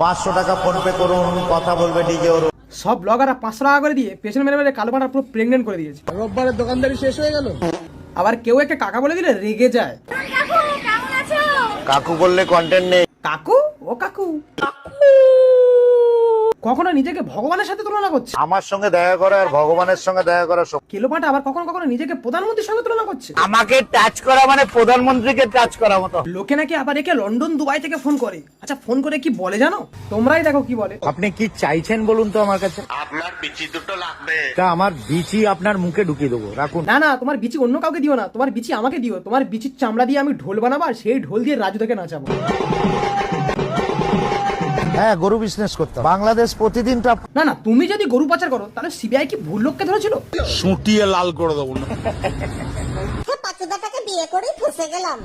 500 টাকা phone pay করুন, কথা বলবে ডিজে ওর। সব ব্লগাররা 500 টাকা করে দিয়ে পেছনে মেরে মেরে কালো পাটা পুরো প্রেগনেন্ট করে দিয়েছে। রোববারের দোকানদারি শেষ হয়ে গেল। আবার কেউ একটা কাকা বলে দিলে রেগে যায়। কাকু বললে কন্টেন্ট নেই। কাকু ও কাকু কখনো নিজেকে ভগবানের সাথে তুলনা করছে। আমার সঙ্গে দেখা করা আর ভগবানের সঙ্গে দেখা করা কেলো পাটা আবার কখনো কখনো নিজেকে প্রধানমন্ত্রীর সঙ্গে তুলনা করছে। আমাকে টাচ করা মানে প্রধানমন্ত্রীকে টাচ করা মতো। লোকে নাকি আবার একে লন্ডন দুবাই থেকে ফোন করে। আচ্ছা ফোন করে কি বলে জানো? তোমরাই দেখো কি বলে। আপনি কি চাইছেন বলুন তো আমার কাছে। আপনার বিচি দুটো লাগবে। তা আমার বিচি আপনার মুখে ঢুকিয়ে দেবো, রাখুন। না না, তোমার বিচি অন্য কাউকে দিও না, তোমার বিচি আমাকে দিও। তোমার বিচির চামড়া দিয়ে আমি ঢোল বানাবো আর সেই ঢোল দিয়ে রাজু থেকে নাচাবো। হ্যাঁ, গরু বিজনেস করতাম। বাংলাদেশ প্রতিদিন না না, তুমি যদি গরু পাচার করো তাহলে সিবিআই কি ভুল লোককে ধরেছিল? সুটিয়ে লাল করে দেবো না। পাচুদাটাকে বিয়ে করেই ফেসে গেলাম।